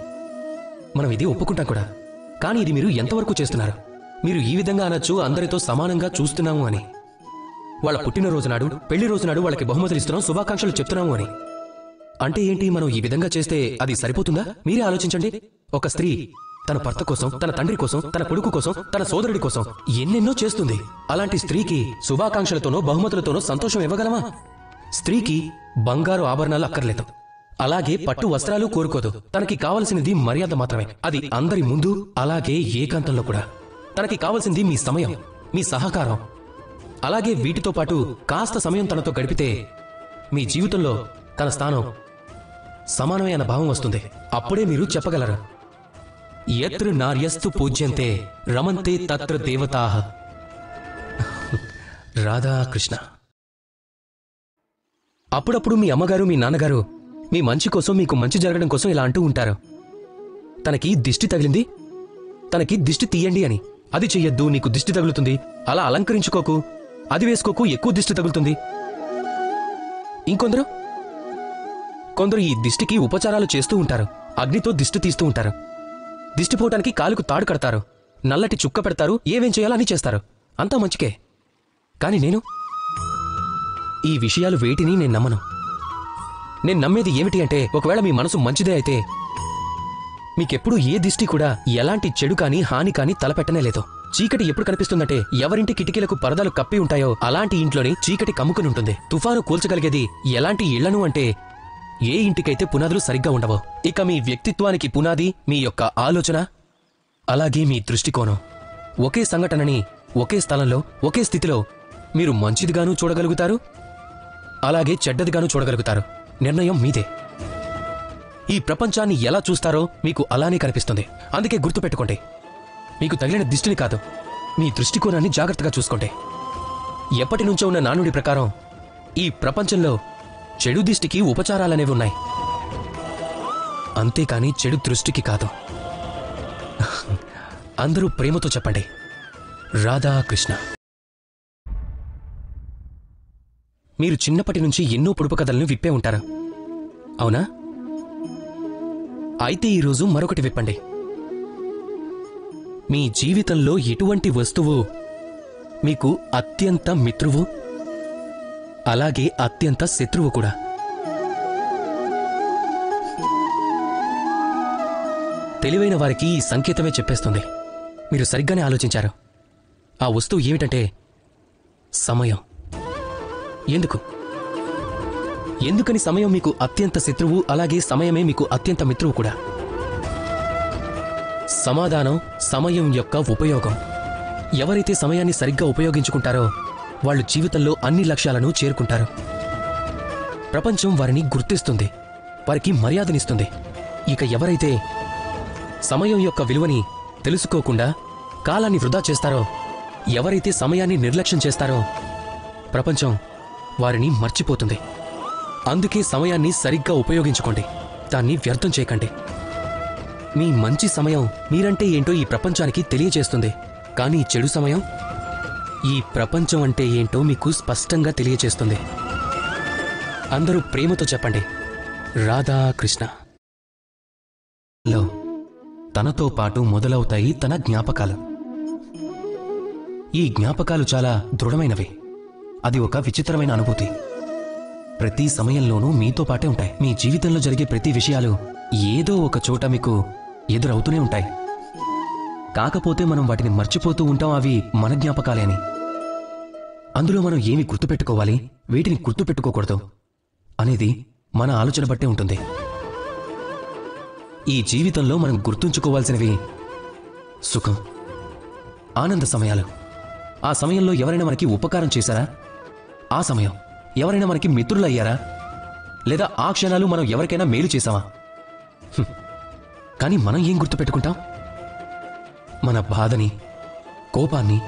మనం ఇది ఒప్పుకుంటాం కూడా. కానీ ఇది మీరు ఎంతవరకు చేస్తున్నారు? మీరు ఈ విధంగా అనొచ్చు, అందరితో సమానంగా చూస్తున్నాము అని. వాళ్ళ పుట్టినరోజు నాడు, పెళ్లి రోజు నాడు వాళ్ళకి బహుమతులు ఇస్తున్నాం, శుభాకాంక్షలు చెప్తున్నాము అని. అంటే ఏంటి? మనం ఈ విధంగా చేస్తే అది సరిపోతుందా? మీరే ఆలోచించండి. ఒక స్త్రీ తన భర్త కోసం, తన తండ్రి కోసం, తన కొడుకు కోసం, తన సోదరుడి కోసం ఎన్నెన్నో చేస్తుంది. అలాంటి స్త్రీకి శుభాకాంక్షలతోనో బహుమతులతోనో సంతోషం ఇవ్వగలమా? స్త్రీకి బంగారు ఆభరణాలు అక్కర్లేదు, అలాగే పట్టు వస్త్రాలు కోరుకోదు. తనకి కావలసినది మర్యాద మాత్రమే, అది అందరి ముందు, అలాగే ఏకాంతంలో కూడా. తనకి కావలసింది మీ సమయం, మీ సహకారం. అలాగే వీటితో పాటు కాస్త సమయం తనతో గడిపితే మీ జీవితంలో తన స్థానం సమానమే అన్న భావం వస్తుంది. అప్పుడే మీరు చెప్పగలరు, యత్ర నార్యస్తు పూజ్యంతే రమంతే తత్ర దేవతాః. రాధాకృష్ణ. అప్పుడప్పుడు మీ అమ్మగారు, మీ నాన్నగారు మీ మంచి కోసం, మీకు మంచి జరగడం కోసం ఇలా అంటూ ఉంటారు, తనకి దిష్టి తగిలింది, తనకి దిష్టి తీయండి అని. అది చెయ్యొద్దు, నీకు దిష్టి తగులుతుంది, అలా అలంకరించుకోకు, అది వేసుకోకు, ఎక్కువ దిష్టి తగులుతుంది. కొందరు ఈ దిష్టికి ఉపచారాలు చేస్తూ ఉంటారు. అగ్నితో దిష్టి తీస్తూ ఉంటారు. దిష్టిపోవటానికి కాలుకు తాడు కడతారు, నల్లటి చుక్క పెడతారు, ఏమేం చేయాలో అని చేస్తారు. అంతా మంచికే. కాని ఈ విషయాలు వేటిని నేను నమ్మను. నేను నమ్మేది ఏమిటి అంటే, ఒకవేళ మీ మనసు మంచిదే అయితే మీకెప్పుడు ఏ దిష్టి కూడా ఎలాంటి చెడు కాని హాని కాని తలపెట్టనే లేదు. చీకటి ఎప్పుడు కనిపిస్తుందంటే, ఎవరింటి కిటికీలకు పరదాలు కప్పి ఉంటాయో అలాంటి ఇంట్లోని చీకటి కమ్ముకుని ఉంటుంది. తుఫాను కూల్చగలిగేది ఎలాంటి ఇళ్లను అంటే, ఏ ఇంటికైతే పునాదులు సరిగ్గా ఉండవో. ఇక మీ వ్యక్తిత్వానికి పునాది మీ యొక్క ఆలోచన, అలాగే మీ దృష్టికోణం. ఒకే సంఘటనని ఒకే స్థలంలో, ఒకే స్థితిలో మీరు మంచిదిగానూ చూడగలుగుతారు, అలాగే చెడ్డదిగానూ చూడగలుగుతారు. నిర్ణయం మీదే. ఈ ప్రపంచాన్ని ఎలా చూస్తారో మీకు అలానే కనిపిస్తుంది. అందుకే గుర్తుపెట్టుకోండి, మీకు తగిలిన దిష్టిని కాదు, మీ దృష్టికోణాన్ని జాగ్రత్తగా చూసుకోండి. ఎప్పటి నుంచో ఉన్న నానుడి ప్రకారం ఈ ప్రపంచంలో చెడు దిష్టికి ఉపచారాలనేవి ఉన్నాయి, అంతేకాని చెడు దృష్టికి కాదు. అందరూ ప్రేమతో చెప్పండి, రాధాకృష్ణ. మీరు చిన్నప్పటి నుంచి ఎన్నో పొడుపు కథలను విప్పే ఉంటారు, అవునా? అయితే ఈరోజు మరొకటి విప్పండి. మీ జీవితంలో ఎటువంటి వస్తువు మీకు అత్యంత మిత్రువు, అలాగే అత్యంత శత్రువు కూడా? తెలివైన వారికి ఈ సంకేతమే చెప్పేస్తుంది. మీరు సరిగ్గానే ఆలోచించారు. ఆ వస్తువు ఏమిటంటే సమయం. ఎందుకని సమయం మీకు అత్యంత శత్రువు, అలాగే సమయమే మీకు అత్యంత మిత్రువు కూడా? సమాధానం సమయం యొక్క ఉపయోగం. ఎవరైతే సమయాన్ని సరిగ్గా ఉపయోగించుకుంటారో వాళ్ళు జీవితంలో అన్ని లక్ష్యాలను చేరుకుంటారు. ప్రపంచం వారిని గుర్తిస్తుంది, వారికి మర్యాదనిస్తుంది. ఇక ఎవరైతే సమయం యొక్క విలువని తెలుసుకోకుండా కాలాన్ని వృధా చేస్తారో, ఎవరైతే సమయాన్ని నిర్లక్ష్యం చేస్తారో ప్రపంచం వారిని మర్చిపోతుంది. అందుకే సమయాన్ని సరిగ్గా ఉపయోగించుకోండి, దాన్ని వ్యర్థం చేయకండి. మీ మంచి సమయం మీరంటే ఏంటో ఈ ప్రపంచానికి తెలియజేస్తుంది, కానీ చెడు సమయం ఈ ప్రపంచం అంటే ఏంటో మీకు స్పష్టంగా తెలియజేస్తుంది. అందరూ ప్రేమతో చెప్పండి, రాధాకృష్ణ. తనతో పాటు మొదలవుతాయి తన జ్ఞాపకాలు. ఈ జ్ఞాపకాలు చాలా దృఢమైనవి. అది ఒక విచిత్రమైన అనుభూతి. ప్రతి సమయంలోనూ మీతో పాటే ఉంటాయి. మీ జీవితంలో జరిగే ప్రతి విషయాలు ఏదో ఒక చోట మీకు ఎదురవుతూనే ఉంటాయి. కాకపోతే మనం వాటిని మర్చిపోతూ ఉంటాం, అవి మన జ్ఞాపకాలే అని. అందులో మనం ఏమి గుర్తుపెట్టుకోవాలి, వీటిని గుర్తుపెట్టుకోకూడదు అనేది మన ఆలోచన బట్టే ఉంటుంది. ఈ జీవితంలో మనం గుర్తుంచుకోవాల్సినవి సుఖం, ఆనంద సమయాలు. ఆ సమయంలో ఎవరైనా మనకి ఉపకారం చేశారా? ఆ సమయం ఎవరైనా మనకి మిత్రులయ్యారా? లేదా ఆ క్షణాలు మనం ఎవరికైనా మేలు చేశామా? కానీ మనం ఏం గుర్తుపెట్టుకుంటాం? మన బాధని, కోపాన్ని.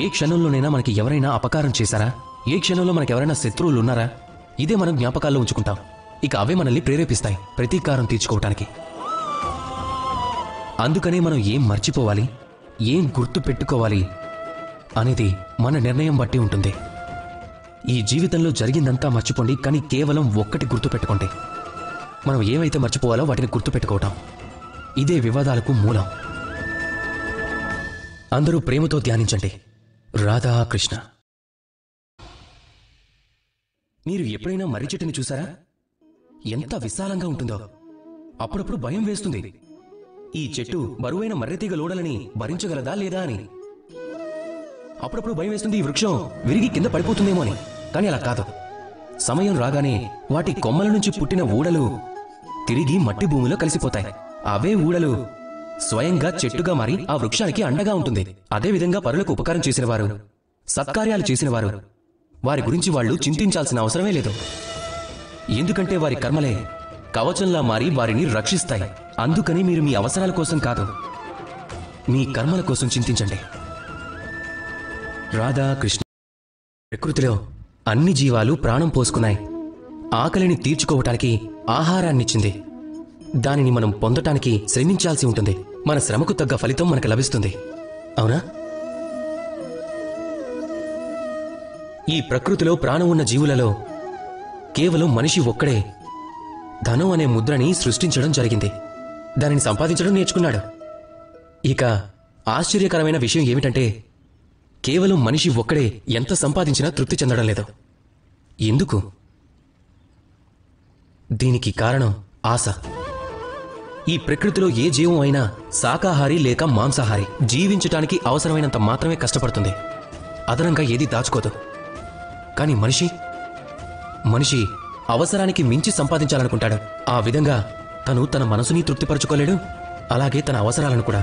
ఏ క్షణంలోనైనా మనకి ఎవరైనా అపకారం చేశారా? ఏ క్షణంలో మనకి ఎవరైనా శత్రువులు ఉన్నారా? ఇదే మనం జ్ఞాపకాల్లో ఉంచుకుంటాం. ఇక అవే మనల్ని ప్రేరేపిస్తాయి ప్రతీకారం తీర్చుకోవటానికి. అందుకనే మనం ఏం మర్చిపోవాలి, ఏం గుర్తు పెట్టుకోవాలి అనేది మన నిర్ణయం బట్టి ఉంటుంది. ఈ జీవితంలో జరిగిందంతా మర్చిపోండి, కానీ కేవలం ఒక్కటి గుర్తు పెట్టుకోండి. మనం ఏవైతే మర్చిపోవాలో వాటిని గుర్తు పెట్టుకోవటం. ఇదే వివాదాలకు మూలం. అందరూ ప్రేమతో ధ్యానించండి. రాధాకృష్ణ. మీరు ఎప్పుడైనా మర్రి చెట్టుని చూసారా? ఎంత విశాలంగా ఉంటుందో. అప్పుడప్పుడు భయం వేస్తుంది, ఈ చెట్టు బరువైన మర్రితీగ లోడలని భరించగలదా లేదా అని. అప్పుడప్పుడు భయం వేస్తుంది, ఈ వృక్షం విరిగి కింద పడిపోతుందేమో అని. కానీ అలా కాదు. సమయం రాగానే వాటి కొమ్మల నుంచి పుట్టిన ఊడలు తిరిగి మట్టి భూమిలో కలిసిపోతాయి. అవే ఊడలు స్వయంగా చెట్టుగా మారి ఆ వృక్షానికి అండగా ఉంటుంది. అదేవిధంగా పరులకు ఉపకారం చేసినవారు, సత్కార్యాలు చేసినవారు, వారి గురించి వాళ్ళు చింతించాల్సిన అవసరమే లేదు. ఎందుకంటే వారి కర్మలే కవచంలా మారి వారిని రక్షిస్తాయి. అందుకని మీరు మీ అవసరాల కోసం కాదు, మీ కర్మల కోసం చింతించండి. రాధాకృష్ణ. ప్రకృతిలో అన్ని జీవాలు ప్రాణం పోసుకున్నాయి. ఆకలిని తీర్చుకోవటానికి ఆహారాన్నిచ్చింది. దానిని మనం పొందటానికి శ్రమించాల్సి ఉంటుంది. మన శ్రమకు తగ్గ ఫలితం మనకు లభిస్తుంది. అవునా? ఈ ప్రకృతిలో ప్రాణం ఉన్న జీవులలో కేవలం మనిషి ఒక్కడే ధనం అనే ముద్రని సృష్టించడం జరిగింది. దానిని సంపాదించడం నేర్చుకున్నాడు. ఇక ఆశ్చర్యకరమైన విషయం ఏమిటంటే, కేవలం మనిషి ఒక్కడే ఎంత సంపాదించినా తృప్తి చెందడం లేదు. ఎందుకు? దీనికి కారణం ఆశ. ఈ ప్రకృతిలో ఏ జీవం అయినా శాకాహారి లేక మాంసాహారి. జీవించటానికి అవసరమైనంత మాత్రమే కష్టపడుతుంది, అదనంగా ఏది దాచుకోదు. కానీ మనిషి అవసరానికి మించి సంపాదించాలనుకుంటాడు. ఆ విధంగా తను తన మనసుని తృప్తిపరచుకోలేడు, అలాగే తన అవసరాలను కూడా.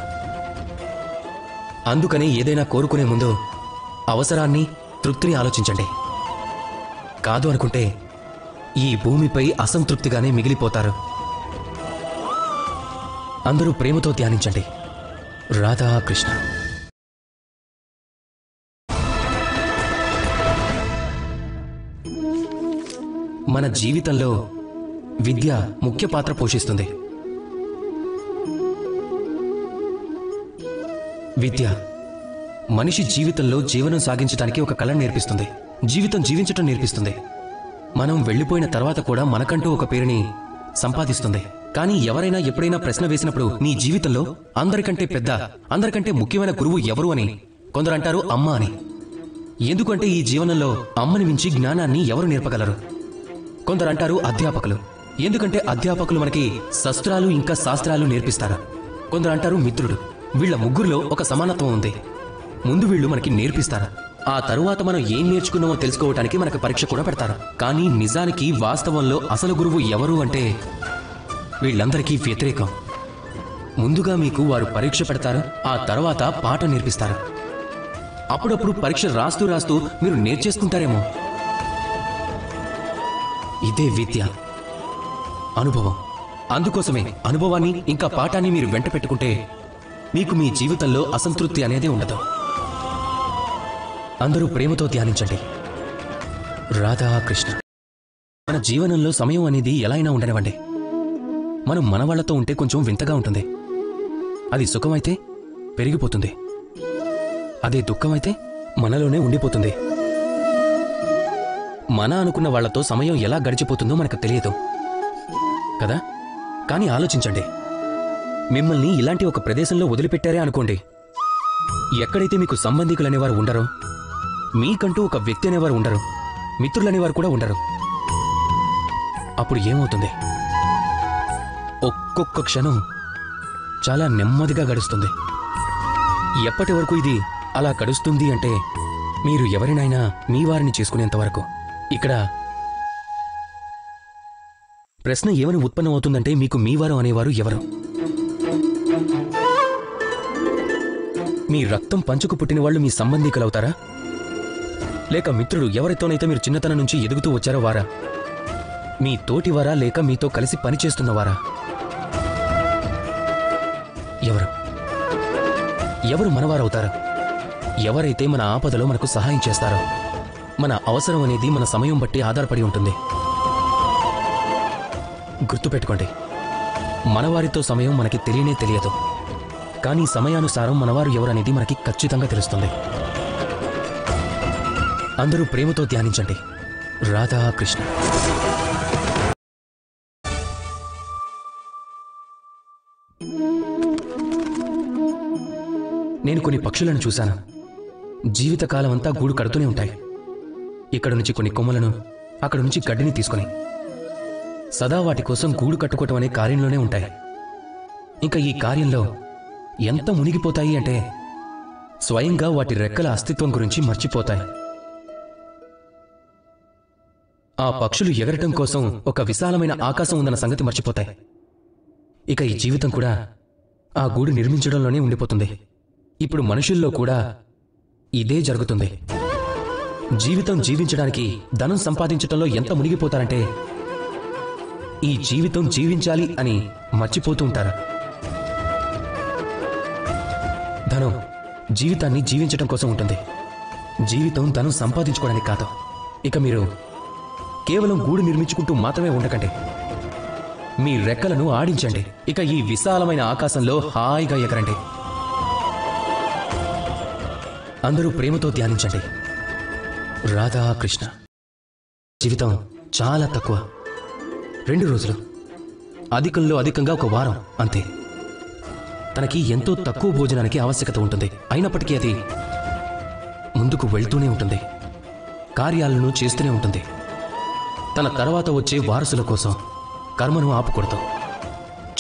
అందుకనే ఏదైనా కోరుకునే ముందు అవసరాన్ని, తృప్తిని ఆలోచించండి. కాదు అనుకుంటే ఈ భూమిపై అసంతృప్తిగానే మిగిలిపోతారు. అందరూ ప్రేమతో ధ్యానించండి. రాధాకృష్ణ. మన జీవితంలో విద్య ముఖ్య పాత్ర పోషిస్తుంది. విద్య మనిషి జీవితంలో జీవనం సాగించడానికి ఒక కళను నేర్పిస్తుంది. జీవితం జీవించటం నేర్పిస్తుంది. మనం వెళ్ళిపోయిన తర్వాత కూడా మనకంటూ ఒక పేరుని సంపాదిస్తుంది. కానీ ఎవరైనా ఎప్పుడైనా ప్రశ్న వేసినప్పుడు నీ జీవితంలో అందరికంటే పెద్ద, అందరికంటే ముఖ్యమైన గురువు ఎవరు అని కొందరు అంటారు అమ్మ అని. ఎందుకంటే ఈ జీవనంలో అమ్మని మించి జ్ఞానాన్ని ఎవరు నేర్పగలరు? కొందరు అంటారు అధ్యాపకులు. ఎందుకంటే అధ్యాపకులు మనకి శస్త్రాలు ఇంకా శాస్త్రాలు నేర్పిస్తారు. కొందరు అంటారు మిత్రుడు. వీళ్ల ముగ్గురులో ఒక సమానత్వం ఉంది. ముందు వీళ్ళు మనకి నేర్పిస్తారు, ఆ తరువాత మనం ఏం నేర్చుకున్నామో తెలుసుకోవటానికి మనకు పరీక్ష కూడా పెడతారు. కానీ నిజానికి వాస్తవంలో అసలు గురువు ఎవరు అంటే వీళ్ళందరికీ వ్యతిరేకం. ముందుగా మీకు వారు పరీక్ష పెడతారు, ఆ తర్వాత పాఠం నేర్పిస్తారు. అప్పుడప్పుడు పరీక్ష రాస్తూ రాస్తూ మీరు నేర్చేసుకుంటారేమో. ఇదే విద్య, అనుభవం. అందుకోసమే అనుభవాన్ని ఇంకా పాఠాన్ని మీరు వెంట పెట్టుకుంటే మీకు మీ జీవితంలో అసంతృప్తి అనేది ఉండదు. అందరూ ప్రేమతో ధ్యానించండి. రాధాకృష్ణ. మన జీవనంలో సమయం అనేది ఎలా అయినా ఉండనివ్వండి. మనం మనవాళ్లతో ఉంటే కొంచెం వింతగా ఉంటుంది. అది సుఖమైతే పెరిగిపోతుంది, అదే దుఃఖమైతే మనలోనే ఉండిపోతుంది. మన అనుకున్న వాళ్లతో సమయం ఎలా గడిచిపోతుందో మనకు తెలియదు కదా. కానీ ఆలోచించండి, మిమ్మల్ని ఇలాంటి ఒక ప్రదేశంలో వదిలిపెట్టారే అనుకోండి. ఎక్కడైతే మీకు సంబంధికులనేవారు ఉండరో, మీకంటూ ఒక వ్యక్తి అనేవారు ఉండరు, మిత్రులనేవారు కూడా ఉండరు, అప్పుడు ఏమవుతుంది? ఒక్కొక్క క్షణం చాలా నెమ్మదిగా గడుస్తుంది. ఎప్పటి వరకు ఇది అలా గడుస్తుంది అంటే మీరు ఎవరినైనా మీ వారిని చేసుకునేంత వరకు. ఇక్కడ ప్రశ్న ఏమని ఉత్పన్నమవుతుందంటే, మీకు మీవారు అనేవారు ఎవరు? మీ రక్తం పంచుకు పుట్టిన వాళ్ళు మీ సంబంధికులవుతారా? లేక మిత్రుడు ఎవరితోనైతే మీరు చిన్నతనం నుంచి ఎదుగుతూ వచ్చారో వారా? మీ తోటివారా లేక మీతో కలిసి పనిచేస్తున్నవారా? ఎవరు మనవారవుతారు? ఎవరైతే మన ఆపదలో మనకు సహాయం చేస్తారో. మన అవసరం అనేది మన సమయం బట్టి ఆధారపడి ఉంటుంది. గుర్తుపెట్టుకోండి, మనవారితో సమయం మనకి తెలియనే తెలియదు, కానీ సమయానుసారం మనవారు ఎవరనేది మనకి ఖచ్చితంగా తెలుస్తుంది. అందరూ ప్రేమతో ధ్యానించండి. రాధాకృష్ణ. నేను కొన్ని పక్షులను చూశాను. జీవితకాలం అంతా గూడు కడుతూనే ఉంటాయి. ఇక్కడ నుంచి కొన్ని కొమ్మలను, అక్కడ నుంచి గడ్డిని తీసుకుని సదా వాటి కోసం గూడు కట్టుకోవటం అనే కార్యంలోనే ఉంటాయి. ఇంకా ఈ కార్యంలో ఎంత మునిగిపోతాయి అంటే స్వయంగా వాటి రెక్కల అస్తిత్వం గురించి మర్చిపోతాయి. ఆ పక్షులు ఎగరటం కోసం ఒక విశాలమైన ఆకాశం ఉందన్న సంగతి మర్చిపోతాయి. ఇక ఈ జీవితం కూడా ఆ గూడు నిర్మించడంలోనే ఉండిపోతుంది. ఇప్పుడు మనుషుల్లో కూడా ఇదే జరుగుతుంది. జీవితం జీవించడానికి ధనం సంపాదించటంలో ఎంత మునిగిపోతారంటే ఈ జీవితం జీవించాలి అని మర్చిపోతూ ఉంటారు. ధనం జీవితాన్ని జీవించటం కోసం ఉంటుంది. జీవితం ధనం సంపాదించుకోవడానికి కాదు. ఇక మీరు కేవలం గూడు నిర్మించుకుంటూ మాత్రమే ఉండకండి. మీ రెక్కలను ఆడించండి. ఇక ఈ విశాలమైన ఆకాశంలో హాయిగా ఎగరండి. అందరూ ప్రేమతో ధ్యానించండి. రాధాకృష్ణ. జీవితం చాలా తక్కువ. 2 రోజులు, అధికంలో అధికంగా 1 వారం, అంతే. తనకి ఎంతో తక్కువ భోజనానికి ఆవశ్యకత ఉంటుంది. అయినప్పటికీ అది ముందుకు వెళ్తూనే ఉంటుంది. కార్యాలను చేస్తూనే ఉంటుంది. తన తర్వాత వచ్చే వారసుల కోసం కర్మను ఆపకూడదు.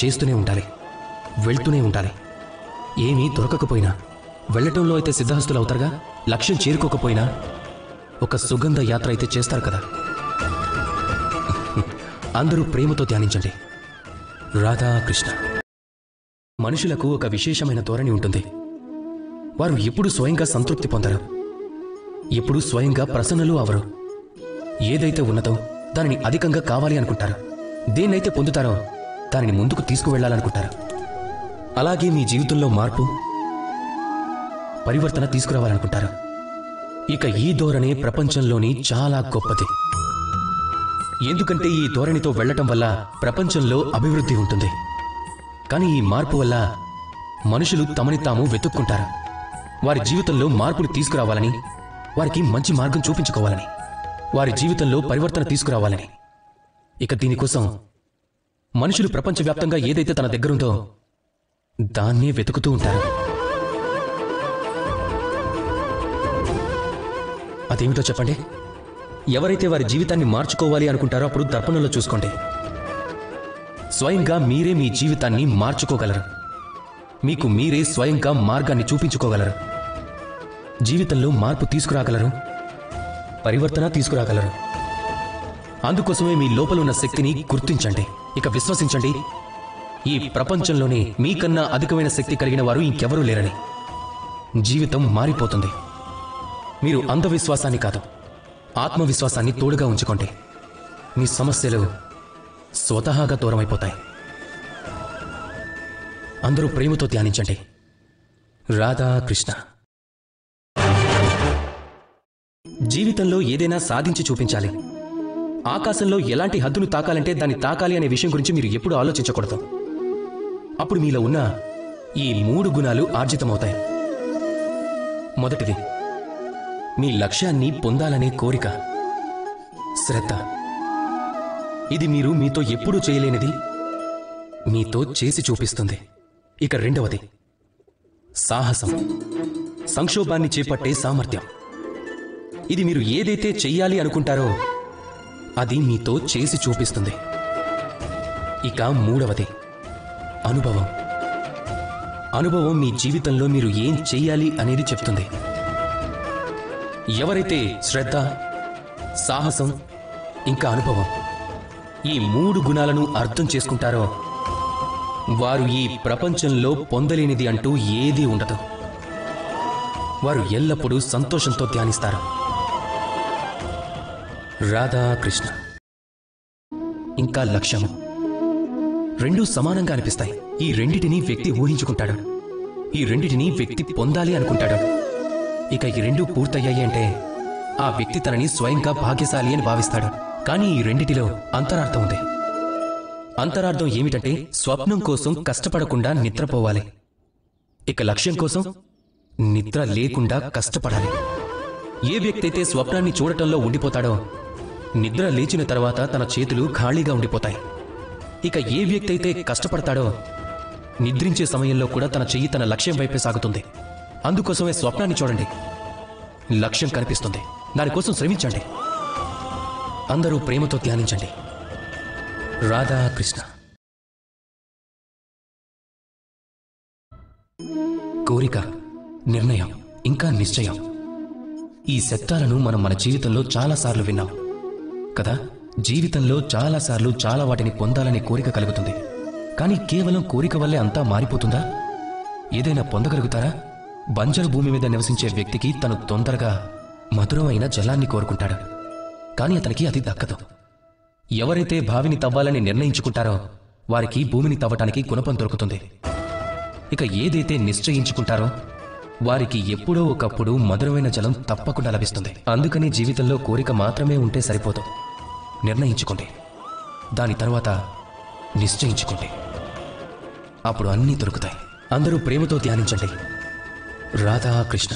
చేస్తూనే ఉండాలి, వెళ్తూనే ఉండాలి. ఏమీ దొరకకపోయినా, వెళ్లటంలో అయితే సిద్ధహస్తులు అవుతారుగా. లక్ష్యం చేరుకోకపోయినా ఒక సుగంధ యాత్ర అయితే చేస్తారు కదా. అందరూ ప్రేమతో ధ్యానించండి. రాధాకృష్ణ. మనుషులకు ఒక విశేషమైన ధోరణి ఉంటుంది. వారు ఎప్పుడూ స్వయంగా సంతృప్తి పొందరు, ఎప్పుడూ స్వయంగా ప్రసన్నలు అవరు. ఏదైతే ఉన్నదో దానిని అధికంగా కావాలి అనుకుంటారు. దేన్నైతే పొందుతారో దానిని ముందుకు తీసుకువెళ్లాలనుకుంటారు. అలాగే మీ జీవితంలో మార్పు, పరివర్తన తీసుకురావాలనుకుంటారు. ఇక ఈ ధోరణి ప్రపంచంలోని చాలా గొప్పది. ఎందుకంటే ఈ ధోరణితో వెళ్లటం వల్ల ప్రపంచంలో అభివృద్ధి ఉంటుంది. కానీ ఈ మార్పు వల్ల మనుషులు తమని తాము వెతుక్కుంటారు. వారి జీవితంలో మార్పులు తీసుకురావాలని, వారికి మంచి మార్గం చూపించుకోవాలని, వారి జీవితంలో పరివర్తన తీసుకురావాలని. ఇక దీనికోసం మనుషులు ప్రపంచవ్యాప్తంగా ఏదైతే తన దగ్గరుందో దాన్నే వెతుకుతూ ఉంటారు. అదేమిటో చెప్పండి. ఎవరైతే వారి జీవితాన్ని మార్చుకోవాలి అనుకుంటారో అప్పుడు దర్పణంలో చూసుకోండి. స్వయంగా మీరే మీ జీవితాన్ని మార్చుకోగలరు. మీకు మీరే స్వయంగా మార్గాన్ని చూపించుకోగలరు. జీవితంలో మార్పు తీసుకురాగలరు, పరివర్తన తీసుకురాగలరు. అందుకోసమే మీ లోపల ఉన్న శక్తిని గుర్తించండి. ఇక విశ్వసించండి, ఈ ప్రపంచంలోనే మీకన్నా అధికమైన శక్తి కలిగిన వారు ఇంకెవరూ లేరని. జీవితం మారిపోతుంది. మీరు అంధవిశ్వాసాన్ని కాదు, ఆత్మవిశ్వాసాన్ని తోడుగా ఉంచుకోండి. మీ సమస్యలు స్వతహాగా దూరమైపోతాయి. అందరూ ప్రేమతో ధ్యానించండి. రాధాకృష్ణ. జీవితంలో ఏదైనా సాధించి చూపించాలి. ఆకాశంలో ఎలాంటి హద్దును తాకాలంటే దాన్ని తాకాలి అనే విషయం గురించి మీరు ఎప్పుడూ ఆలోచించకూడదు. అప్పుడు మీలో ఉన్న ఈ 3 గుణాలు ఆర్జితమవుతాయి. మొదటిది, మీ లక్ష్యాన్ని పొందాలనే కోరిక, శ్రద్ధ. ఇది మీరు మీతో ఎప్పుడూ చేయలేనిది మీతో చేసి చూపిస్తుంది. ఇక రెండవది, సాహసం, సంక్షోభాన్ని చేపట్టే సామర్థ్యం. ఇది మీరు ఏదైతే చెయ్యాలి అనుకుంటారో అది మీతో చేసి చూపిస్తుంది. ఇక మూడవది, అనుభవం. అనుభవం మీ జీవితంలో మీరు ఏం చెయ్యాలి అనేది చెప్తుంది. ఎవరైతే శ్రద్ధ, సాహసం, ఇంకా అనుభవం, ఈ 3 గుణాలను అర్థం చేసుకుంటారో వారు ఈ ప్రపంచంలో పొందలేనిది అంటూ ఏదీ ఉండదు. వారు ఎల్లప్పుడూ సంతోషంతో ధ్యానిస్తారు. రాధాకృష్ణ. ఇంకా లక్ష్యము, 2 సమానంగా అనిపిస్తాయి. ఈ రెండిటిని వ్యక్తి ఊహించుకుంటాడు, ఈ రెండిటిని వ్యక్తి పొందాలి అనుకుంటాడు. ఇక ఈ 2 పూర్తయ్యాయి అంటే ఆ వ్యక్తి తనని స్వయంగా భాగ్యశాలి అని భావిస్తాడు. కానీ ఈ రెండిటిలో అంతరార్థం ఉంది. అంతరార్థం ఏమిటంటే స్వప్నం కోసం కష్టపడకుండా నిద్రపోవాలి. ఇక లక్ష్యం కోసం నిద్ర లేకుండా కష్టపడాలి. ఏ వ్యక్తి అయితే స్వప్నాన్ని చూడటంలో ఉండిపోతాడో నిద్ర లేచిన తర్వాత తన చేతులు ఖాళీగా ఉండిపోతాయి. ఇక ఏ వ్యక్తి అయితే కష్టపడతాడో నిద్రించే సమయంలో కూడా తన చెయ్యి తన లక్ష్యం వైపే సాగుతుంది. అందుకోసమే స్వప్నాన్ని చూడండి, లక్ష్యం కనిపిస్తుంది. దానికోసం శ్రమించండి. అందరూ ప్రేమతో ధ్యానించండి. రాధాకృష్ణ. కోరిక, నిర్ణయం, ఇంకా నిశ్చయం. ఈ శబ్దాలను మనం మన జీవితంలో చాలాసార్లు విన్నాం కదా. జీవితంలో చాలాసార్లు చాలా వాటిని పొందాలనే కోరిక కలుగుతుంది. కానీ కేవలం కోరిక వల్లే అంతా మారిపోతుందా? ఏదైనా పొందగలుగుతారా? బంజరు భూమి మీద నివసించే వ్యక్తికి తను తొందరగా మధురమైన జలాన్ని కోరుకుంటాడు, కానీ అతనికి అది దక్కదు. ఎవరైతే బావిని తవ్వాలని నిర్ణయించుకుంటారో వారికి భూమిని తవ్వటానికి గుణపం దొరుకుతుంది. ఇక ఏదైతే నిశ్చయించుకుంటారో వారికి ఎప్పుడో ఒకప్పుడు మధురమైన జలం తప్పకుండా లభిస్తుంది. అందుకని జీవితంలో కోరిక మాత్రమే ఉంటే సరిపోదు. నిర్ణయించుకోండి, దాని తర్వాత నిశ్చయించుకోండి. అప్పుడు అన్నీ దొరుకుతాయి. అందరూ ప్రేమతో ధ్యానించండి. రాధాకృష్ణ.